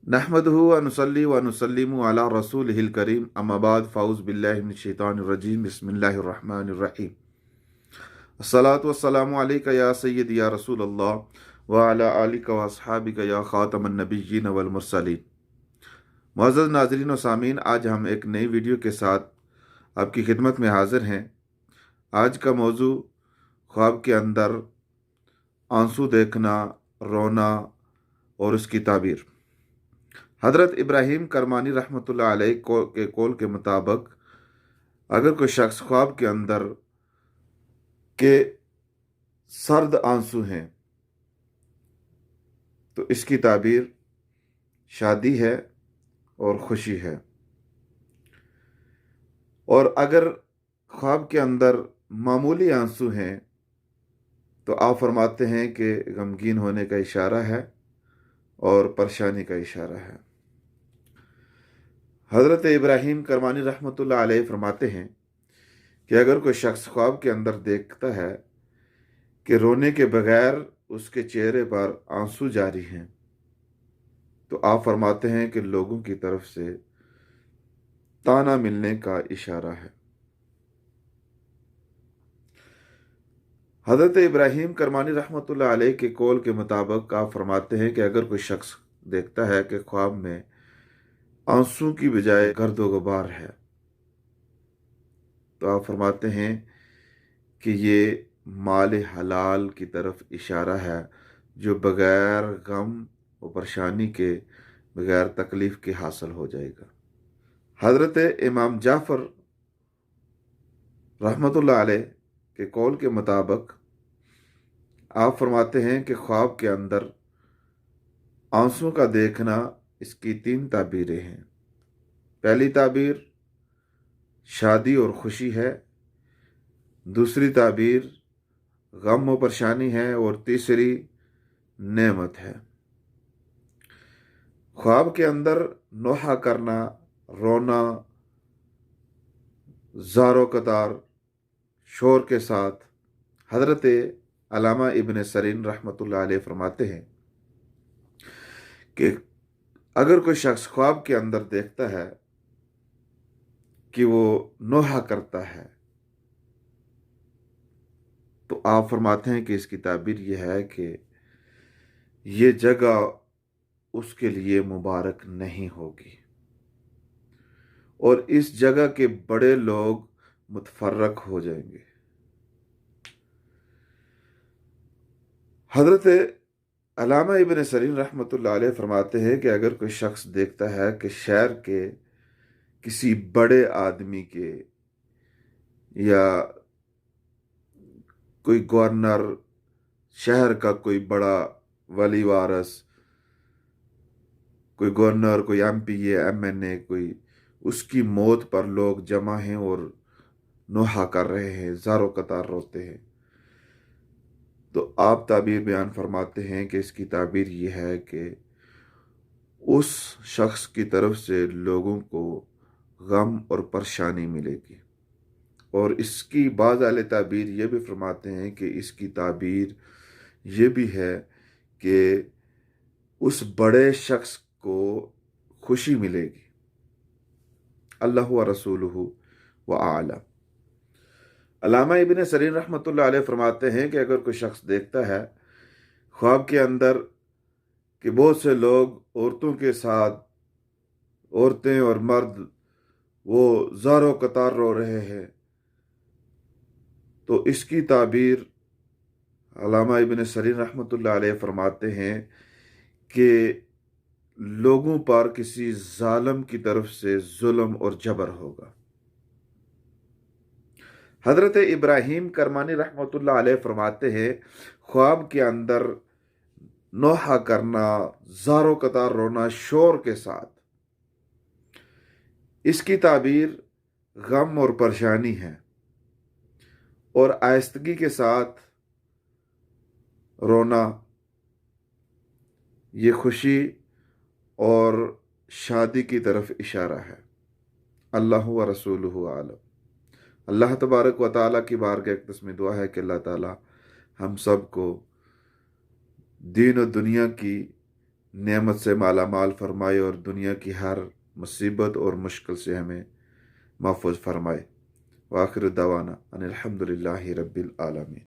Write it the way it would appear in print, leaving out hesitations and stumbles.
नहमदुहु व नुसल्ली व नुसल्लिमु अला रसूलिहिल करीम अम्मा बाद फ़ाउज़ बिल्लाहि मिनश शैतानिर रजीम बिस्मिल्लाहिर रहमानिर रहीम अस्सलातु वस्सलामु अलैका या सय्यदी या रसूल अल्लाह व अला आलिका व अस्हाबिका या ख़ातमन नबिय्यीन वल मुरसलीन। मुअज़्ज़ज़ नाज़रीन व सामीन, आज हम एक नई वीडियो के साथ आपकी खिदमत में हाज़िर हैं। आज का मौजू ख्वाब के अंदर आंसू देखना, रोना और उसकी ताबीर। हज़रत इब्राहीम करमानी रहमतुल्लाह अलैह के कौल के मुताबिक अगर कोई शख्स ख्वाब के अंदर के सर्द आंसू हैं तो इसकी ताबीर शादी है और खुशी है। और अगर ख्वाब के अंदर मामूली आंसू हैं तो आप फरमाते हैं कि गमगीन होने का इशारा है और परेशानी का इशारा है। हज़रत इब्राहीम करमानी रहमतुल्लाह अलैह फरमाते हैं कि अगर कोई शख्स ख्वाब के अंदर देखता है कि रोने के बगैर उसके चेहरे पर आंसू जारी हैं तो आप फरमाते हैं कि लोगों की तरफ से ताना मिलने का इशारा है। हज़रत इब्राहीम करमानी रहमतुल्लाह अलैह के कौल के मुताबिक आप फरमाते हैं कि अगर कोई शख्स देखता है कि ख्वाब में आंसू की बजाय गर्द व गुबार है तो आप फरमाते हैं कि ये माल हलाल की तरफ इशारा है जो बग़ैर गम व परेशानी के, बग़ैर तकलीफ़ के हासिल हो जाएगा। हज़रत इमाम जाफ़र रहमतुल्लाह अलैह के कौल के मुताबिक आप फरमाते हैं कि ख्वाब के अंदर आंसू का देखना इसकी 3 ताबीरें हैं। पहली ताबीर शादी और खुशी है, दूसरी ताबीर गम व परेशानी है और तीसरी नेमत है। ख्वाब के अंदर नोहा करना, रोना ज़ारो कतार शोर के साथ। हज़रत अल्लामा इब्न सरीन रहमतुल्लाह अलैह फरमाते हैं कि अगर कोई शख्स ख्वाब के अंदर देखता है कि वो नोहा करता है तो आप फरमाते हैं कि इसकी ताबीर यह है कि ये जगह उसके लिए मुबारक नहीं होगी और इस जगह के बड़े लोग मुतफर्रक हो जाएंगे। हज़रत अल्लामा इब्न सरीन रहमतुल्लाह अलैह फरमाते हैं कि अगर कोई शख्स देखता है कि शहर के किसी बड़े आदमी के या कोई गवर्नर, शहर का कोई बड़ा वली वारस, कोई गवर्नर, कोई एमपी, एमएनए, कोई उसकी मौत पर लोग जमा हैं और नोहा कर रहे हैं, ज़ारो कतार रोते हैं, तो आप ताबीर बयान फरमाते हैं कि इसकी ताबीर ये है कि उस शख्स की तरफ से लोगों को गम और परेशानी मिलेगी। और इसकी बाज़ आले ताबीर ये भी फरमाते हैं कि इसकी ताबीर ये भी है कि उस बड़े शख्स को खुशी मिलेगी। अल्लाह व रसूलुहु व आलम। अल्लामा इब्न सरीन रहमतुल्लाह अलैह फरमाते हैं कि अगर कोई शख्स देखता है ख्वाब के अंदर कि बहुत से लोग औरतों के साथ, औरतें और मर्द वो ज़ारो कतार रो रहे हैं तो इसकी ताबीर अल्लामा इब्न सरीन रहमतुल्लाह अलैह फरमाते हैं कि लोगों पर किसी जालिम की तरफ से जुल्म और जबर होगा। हज़रत इब्राहीम करमानी रहमतुल्लाह अलैह फरमाते हैं ख्वाब के अंदर नोहा करना, ज़ारो कतार रोना शोर के साथ, इसकी ताबीर गम और परेशानी है और आहिस्तगी के साथ रोना ये खुशी और शादी की तरफ इशारा है। अल्लाह व रसूलुहु आलम। अल्लाह तबारक व ताला की बारगाह एक तस्मी दुआ है कि अल्लाह ताला हम सब को दीन और दुनिया की نعمت سے مالا مال فرمائے اور دنیا کی ہر مصیبت اور مشکل سے ہمیں محفوظ فرمائے۔ وآخر دعوانا ان الحمد للہ رب العالمین۔